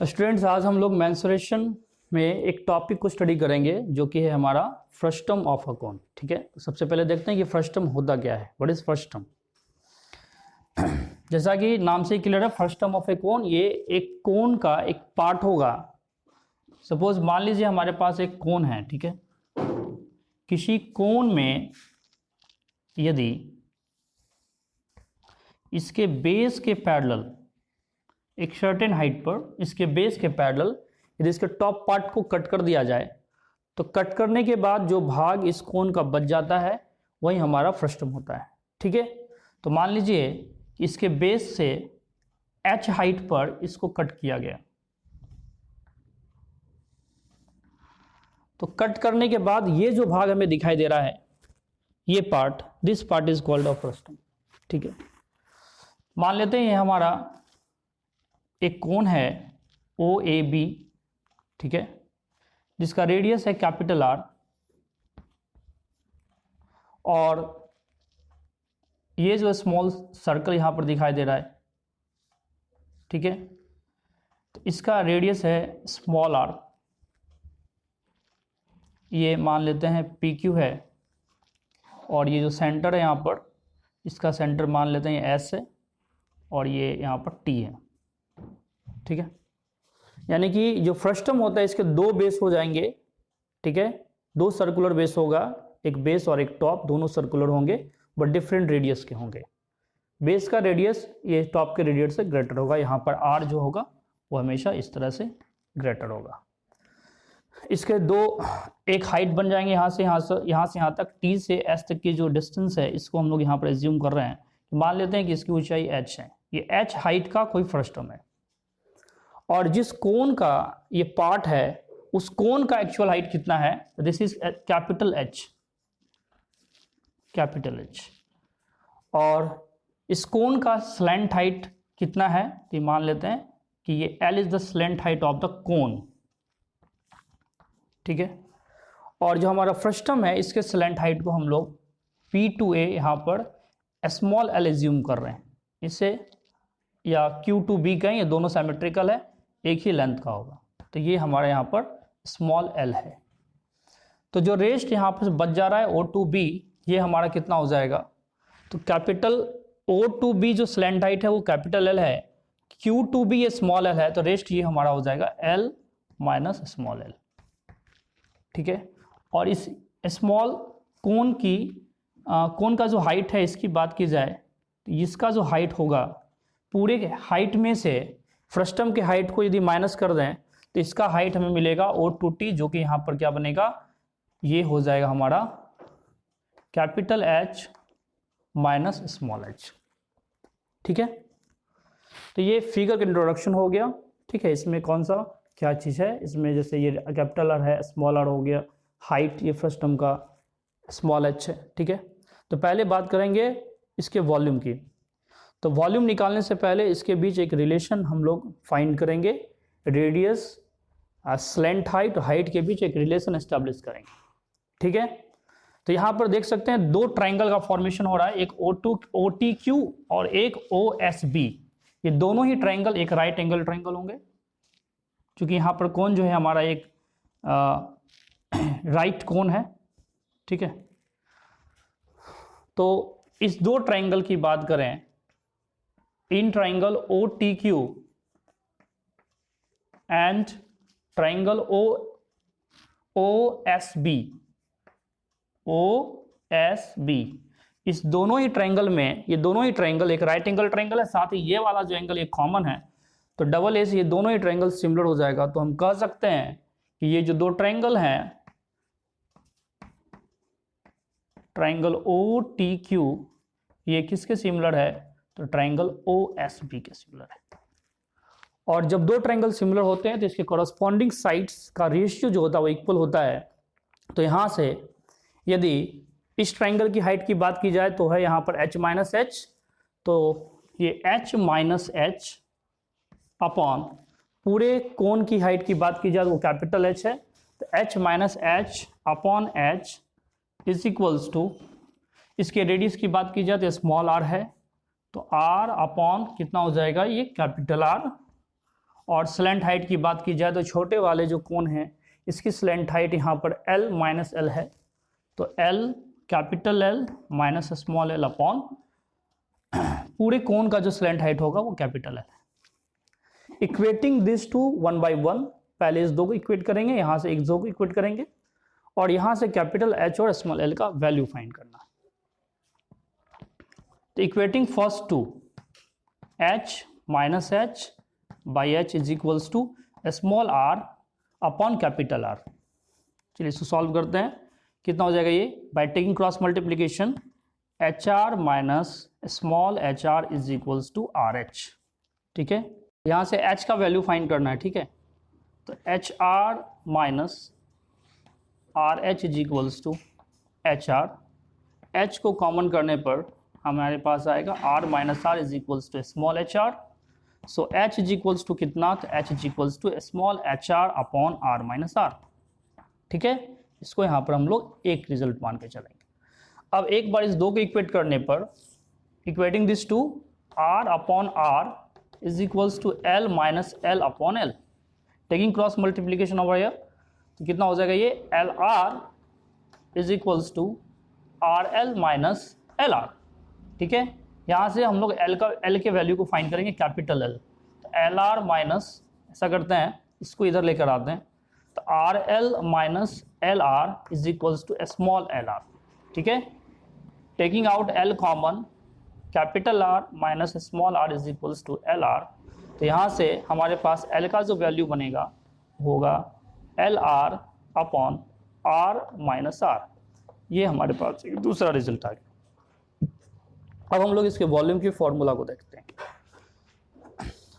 Students, आज हम लोग मेंसुरेशन में एक टॉपिक को स्टडी करेंगे जो कि है हमारा फ्रस्टम ऑफ अ कोन। ठीक है, तो सबसे पहले देखते हैं कि फ्रस्टम होता क्या है। What is frustum? जैसा कि नाम से ही क्लियर है, फ्रस्टम ऑफ ए कोन ये एक कोन का एक पार्ट होगा। सपोज मान लीजिए हमारे पास एक कोन है, ठीक है। किसी कोन में यदि इसके बेस के पैरेलल एक सर्टेन हाइट पर इसके बेस के पैरेलल यदि इसके टॉप पार्ट को कट कर दिया जाए तो कट करने के बाद जो भाग इस कोन का बच जाता है वही हमारा फ्रस्टम होता है। ठीक है, तो मान लीजिए इसके बेस से h हाइट पर इसको कट किया गया, तो कट करने के बाद ये जो भाग हमें दिखाई दे रहा है, ये part, this part is called off frustum. ठीक है, मान लेते हैं ये हमारा एक कोन है OAB, ठीक है, जिसका रेडियस है कैपिटल R और ये जो स्मॉल सर्कल यहां पर दिखाई दे रहा है, ठीक है, तो इसका रेडियस है स्मॉल r। ये मान लेते हैं PQ है और ये जो सेंटर है यहां पर, इसका सेंटर मान लेते हैं S है और ये यहां पर T है। ठीक है, यानी कि जो फ्रस्टम होता है इसके दो बेस हो जाएंगे। ठीक है, दो सर्कुलर बेस होगा, एक बेस और एक टॉप, दोनों सर्कुलर होंगे बट डिफरेंट रेडियस के होंगे। बेस का रेडियस ये टॉप के रेडियस से ग्रेटर होगा, यहाँ पर R जो होगा वो हमेशा इस तरह से ग्रेटर होगा। इसके दो एक हाइट बन जाएंगे, यहाँ से यहाँ तक, T से S तक की जो डिस्टेंस है इसको हम लोग यहाँ पर एज्यूम कर रहे हैं। मान लेते हैं कि इसकी ऊंचाई h है, ये h हाइट का कोई फ्रस्टम है और जिस कोन का ये पार्ट है उस कोन का एक्चुअल हाइट कितना है, this is capital H, capital H। और इस कोन का स्लैंट हाइट कितना है, तो मान लेते हैं कि ये L is the slant height of the cone. ठीक है, और जो हमारा फ्रस्टम है इसके स्लैंट हाइट को हम लोग P2A यहाँ पर स्मॉल l एज्यूम कर रहे हैं, इसे या Q2B कहें, ये दोनों सिमेट्रिकल है, एक ही लेंथ का होगा, तो ये हमारे यहाँ पर स्मॉल l है। तो जो रेस्ट यहाँ पर बच जा रहा है O2B, ये हमारा कितना हो जाएगा, तो कैपिटल O2B जो स्लैंट हाइट है वो कैपिटल L है, Q2B ये स्मॉल l है, तो रेस्ट ये हमारा हो जाएगा L माइनस स्मॉल l। ठीक है, और इस स्मॉल कोन की कोन का जो हाइट है इसकी बात की जाए तो इसका जो हाइट होगा, पूरे हाइट में से फ्रस्टम के हाइट को यदि माइनस कर दें तो इसका हाइट हमें मिलेगा O2T, जो कि यहाँ पर क्या बनेगा, ये हो जाएगा हमारा capital H minus small h। ठीक है, तो ये फिगर का इंट्रोडक्शन हो गया। ठीक है, इसमें कौन सा क्या चीज़ है, इसमें जैसे ये कैपिटल R है, स्मॉल r हो गया, हाइट ये फ्रस्टम का स्मॉल h है। ठीक है, तो पहले बात करेंगे इसके वॉल्यूम की। तो वॉल्यूम निकालने से पहले इसके बीच एक रिलेशन हम लोग फाइंड करेंगे, रेडियस स्लैंट हाइट और हाइट के बीच एक रिलेशन एस्टेब्लिश करेंगे। ठीक है, तो यहाँ पर देख सकते हैं दो ट्राइंगल का फॉर्मेशन हो रहा है, एक OTQ और एक OSB। ये दोनों ही ट्राइंगल एक राइट एंगल ट्राइंगल होंगे, क्योंकि यहाँ पर कोन जो है हमारा एक राइट कोन है। ठीक है, तो इस दो ट्राइंगल की बात करें, in triangle OTQ and triangle OSB, इस दोनों ही ट्राइंगल में, ये दोनों ही ट्राइंगल एक राइट एंगल ट्राइंगल है, साथ ही ये वाला जो एंगल ये कॉमन है, तो डबल ए से ये दोनों ही ट्राइंगल सिमिलर हो जाएगा। तो हम कह सकते हैं कि ये जो दो ट्राइंगल हैं, ट्राइंगल OTQ, ये किसके सिमिलर है, तो ट्राइंगल OSB के सिमिलर है। और जब दो ट्राइंगल सिमिलर होते हैं तो इसके कॉरस्पॉन्डिंग साइड्स का रेशियो जो होता है वो इक्वल होता है। तो यहाँ से यदि इस ट्राइंगल की हाइट की बात की जाए तो है यहाँ पर H माइनस H, तो ये H माइनस H अपॉन पूरे कोन की हाइट की बात की जाए तो वो कैपिटल H है, तो H minus H upon H is equals to, इसके रेडियस की बात की जाए तो स्मॉल r है, तो r अपॉन कितना हो जाएगा, ये कैपिटल R, और स्लैंट हाइट की बात की जाए तो छोटे वाले जो कोन हैं इसकी स्लैंट हाइट यहाँ पर L माइनस एल है, तो L capital L minus small l upon पूरे कोन का जो स्लैंट हाइट होगा वो कैपिटल L है। इक्वेटिंग दिस टू 1 by 1, पहले इस दो को इक्वेट करेंगे, यहाँ से एक दो को इक्वेट करेंगे और यहाँ से कैपिटल H और स्मॉल l का वैल्यू फाइंड करना है। तो equating first to H minus H by H is equals to small r upon capital R। चलिए इसको सॉल्व करते हैं। कितना हो जाएगा ये, by taking cross multiplication HR minus small HR is equals to RH। ठीक है, यहाँ से H का वैल्यू फाइंड करना है। ठीक है, तो HR minus RH is equals to HR। H को कॉमन करने पर हमारे पास आएगा R minus R is equals to small HR। So H is equals to कितना, तो H is equals to small HR upon R minus R। ठीक है, इसको यहाँ पर हम लोग एक रिजल्ट मान के चलेंगे। अब एक बार इस दो को इक्वेट करने पर इक्वेटिंग दिस टू R अपॉन R is equals to L minus L upon L, taking cross multiplication over here, तो कितना हो जाएगा ये LR is equals to RL minus LR। ठीक है, यहाँ से हम लोग L के वैल्यू को फाइंड करेंगे कैपिटल L, तो LR माइनस, ऐसा करते हैं इसको इधर लेकर आते हैं, तो RL minus LR is equals to small LR। ठीक है, taking out L common, capital R minus small r is equals to LR, तो यहाँ से हमारे पास L का जो वैल्यू बनेगा होगा LR upon R minus R। ये हमारे पास एक दूसरा रिजल्ट आ गया। अब हम लोग इसके वॉल्यूम की फॉर्मूला को देखते हैं।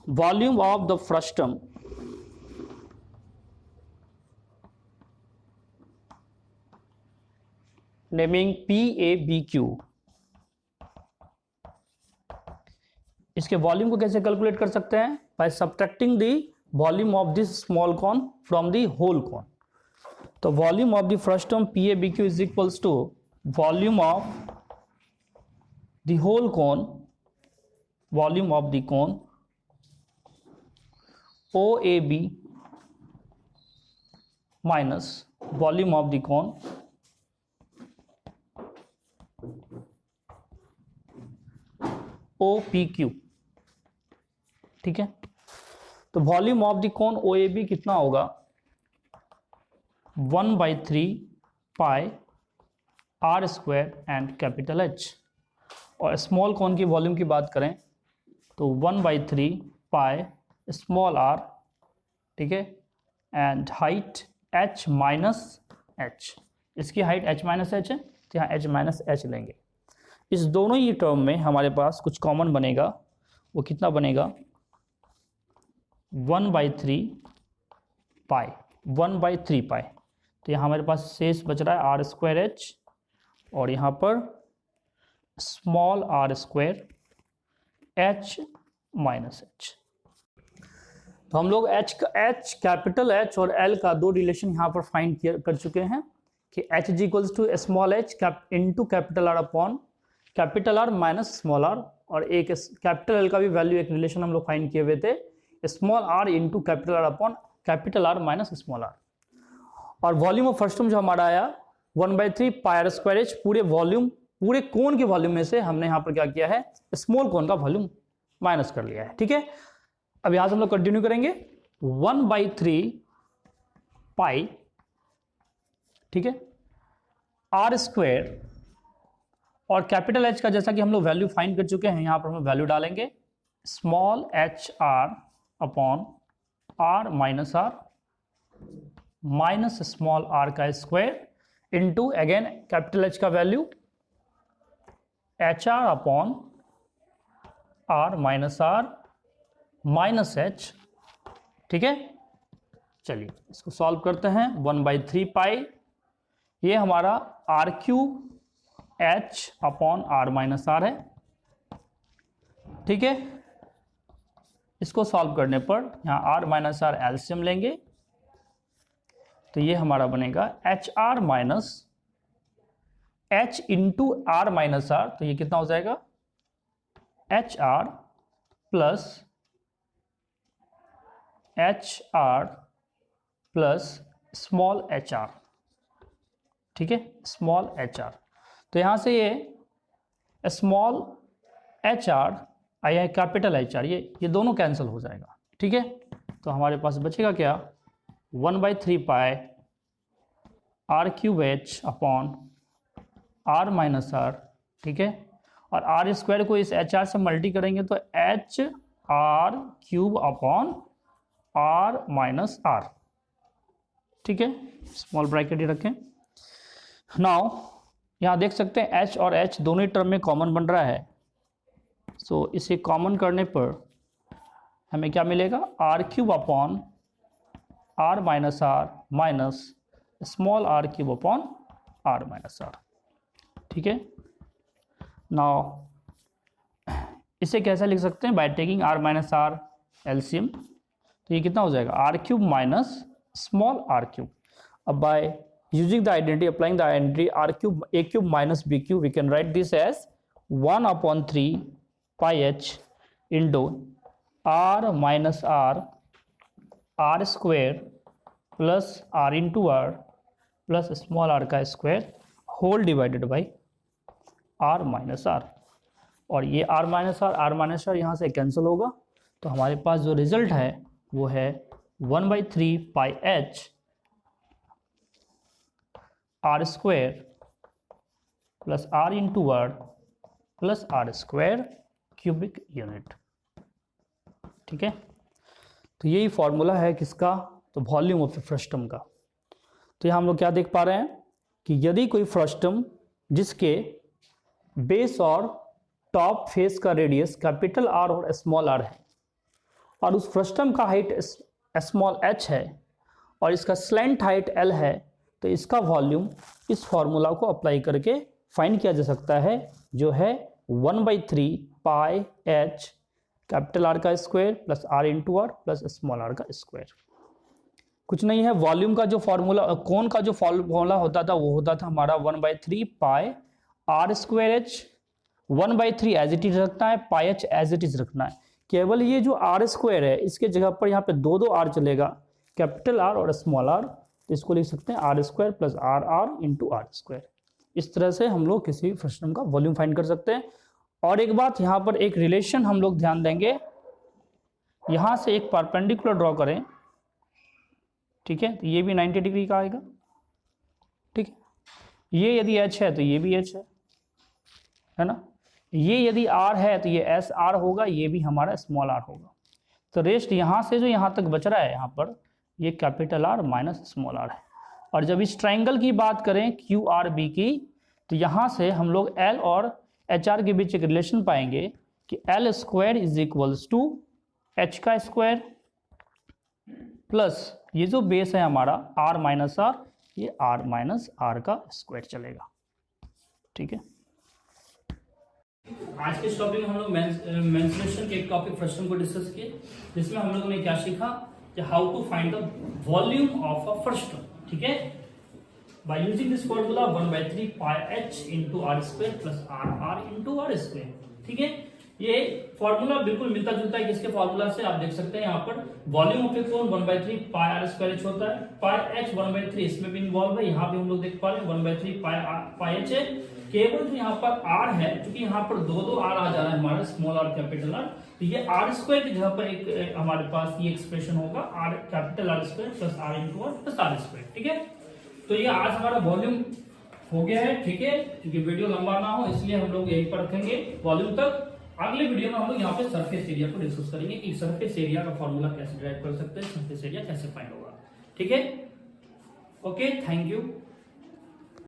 Volume of the frustum naming PaBQ, इसके वॉल्यूम को कैसे कैलकुलेट कर सकते हैं, by subtracting the volume of this small cone from the whole cone. तो volume of the frustum PaBQ is equals to volume of the whole cone, volume of the cone OAB minus volume of the cone OPQ। ठीक है, तो volume of the cone OAB कितना होगा, 1/3 पाई R square and capital H। और small cone की volume की बात करें तो 1/3 पाई स्मॉल r। ठीक है, and height h minus h, इसकी हाइट h माइनस h है, तो यहाँ h माइनस h लेंगे। इस दोनों ही टर्म में हमारे पास कुछ कॉमन बनेगा, वो कितना बनेगा 1/3 पाई, 1/3 पाई, तो यहाँ हमारे पास शेष बच रहा है R स्क्वायर h और यहाँ पर small r square h minus h। तो हम लोग h कैपिटल H और L का दो रिलेशन यहाँ पर फाइंड कर चुके हैं कि h is equals to small h into capital R upon capital R minus small r, और एक कैपिटल L का भी वैल्यू एक रिलेशन हम लोग फाइंड किए हुए थे, small r into capital R upon capital R minus small r। और वॉल्यूम ऑफ फ्रस्टम जो हमारा आया 1/3 पाई R स्क्वायर h, पूरे वॉल्यूम, पूरे कोन के वॉल्यूम में से हमने यहाँ पर क्या किया है, स्मॉल कोन का वॉल्यूम माइनस कर लिया है। ठीक है, अब यहाँ से हम लोग कंटिन्यू करेंगे 1/3 पाई, ठीक है, R स्क्वायर और कैपिटल H का जैसा कि हम लोग वैल्यू फाइंड कर चुके हैं, यहाँ पर हम वैल्यू डालेंगे small HR upon R minus R minus small r का square into again capital H का value HR upon R minus R minus H। ठीक है, चलिए इसको सॉल्व करते हैं। 1/3 पाई, ये हमारा RQ H upon R minus R है। ठीक है, इसको सॉल्व करने पर यहाँ R माइनस R एलसीएम लेंगे, तो ये हमारा बनेगा HR minus H into R minus R, तो ये कितना हो जाएगा HR plus H R plus small H R, ठीक है, स्मॉल एच आर। तो यहाँ से ये स्मॉल एच आर या कैपिटल एच आर, ये दोनों कैंसिल हो जाएगा, ठीक है। तो हमारे पास बचेगा क्या, 1/3 pi R cube H upon R minus R, ठीक है। और आर स्क्वायर को इस एच आर से मल्टी करेंगे तो H R cube upon R minus R, ठीक है, स्मॉल ब्रैकेट ही रखें। नाउ यहाँ देख सकते हैं एच और एच दोनों ही टर्म में कॉमन बन रहा है, सो इसे कॉमन करने पर हमें क्या मिलेगा, R cube upon R minus R minus small R cube upon R minus R, ठीक है। नाउ इसे कैसे लिख सकते हैं, by taking R minus R LCM, तो ये कितना हो जाएगा, R cube minus small R cube. अब by using the identity, applying the identity R cube A cube minus B cube, we can write this as 1/3 pi H into R minus are, are square plus R into R plus small R का square whole divided by R minus R. और ये R minus are यहाँ से cancel होगा, तो हमारे पास जो result है वो है 1/3 pi H R square plus R into R plus R square cubic unit, ठीक है। तो यही फॉर्मूला है किसका, तो वॉल्यूम ऑफ फ्रस्टम का। तो यहाँ हम लोग क्या देख पा रहे हैं कि यदि कोई फ्रस्टम जिसके बेस और टॉप फेस का रेडियस कैपिटल आर और स्मॉल आर है और उस फ्रस्टम का हाइट स्मॉल एच है और इसका स्लैंट हाइट एल है, तो इसका वॉल्यूम इस फॉर्मूला को अप्लाई करके फाइंड किया जा सकता है, जो है 1/3 पाई एच कैपिटल आर का square plus R into R plus small R का स्क्वायर। कुछ नहीं है, वॉल्यूम का जो फॉर्मूला, कोण का जो फॉर्मूला होता था वो होता था हमारा 1/3 pi R square H, 1/3 as it is रखना है, pi H as it is रखना है। केवल ये जो आर स्क्वायर है इसके जगह पर यहाँ पे दो आर चलेगा, कैपिटल आर और स्मॉल आर, तो इसको लिख सकते हैं R square plus R R into R square. इस तरह से हम लोग किसी फ्रस्टम का वॉल्यूम फाइंड कर सकते हैं। और एक बात यहाँ पर एक रिलेशन हम लोग ध्यान देंगे, यहाँ से एक परपेंडिकुलर ड्रॉ करें, ठीक है, तो ये भी 90 डिग्री का आएगा, ठीक है। ये यदि एच है तो ये भी एच है ना, ये यदि आर है तो ये एस आर होगा, ये भी हमारा स्मॉल आर होगा। तो रेस्ट यहाँ से जो यहाँ तक बच रहा है यहाँ पर ये capital R minus small R है। और जब इस ट्राइंगल की बात करें क्यू आर बी की, तो यहाँ से हम लोग एल और एच आर के बीच एक रिलेशन पाएंगे कि L square is equals to H का स्क्वायर प्लस ये जो बेस है हमारा आर माइनस आर, ये आर माइनस आर का स्क्वायर चलेगा, ठीक है। आज के इस टॉपिक में हम लोग मेंस्ट्रुएशन के एक टॉपिक फ्रस्टम को डिस्कस किए, जिसमें हम लोगों ने क्या सीखा कि how to find the volume of a frustum, ठीक है, by using this formula 1/3 pi H into R square plus R R into R square, ठीक है। ये फॉर्मूला बिल्कुल मिलता जुलता है किसके फॉर्मूला से, आप देख सकते हैं यहाँ पर volume of a cone 1/3 pi R square H होता है, पाई एच 1/3 इसमें भी इन्वॉल्व है, यहाँ पे हम लोग देख पा रहे हैं 1/3 पाई एच है। केवल जो यहाँ पर आर है, क्योंकि यहाँ पर दो आर आ जा रहा है हमारा स्मॉल आर कैपिटल आर, तो ये आर स्क्वायर की जगह पर एक हमारे पास ये एक्सप्रेशन होगा R capital R square plus R into R plus R square, ठीक है। तो ये आज हमारा वॉल्यूम हो गया है, ठीक है, क्योंकि वीडियो लंबा ना हो इसलिए हम लोग यहीं पर रखेंगे वॉल्यूम तक। अगले वीडियो में हम लोग यहाँ पे सरफेस एरिया को डिस्कस करेंगे कि सरफेस एरिया का फॉर्मूला कैसे ड्राइव कर सकते हैं, सरफेस एरिया कैसे फाइंड होगा, ठीक है। Okay, thank you.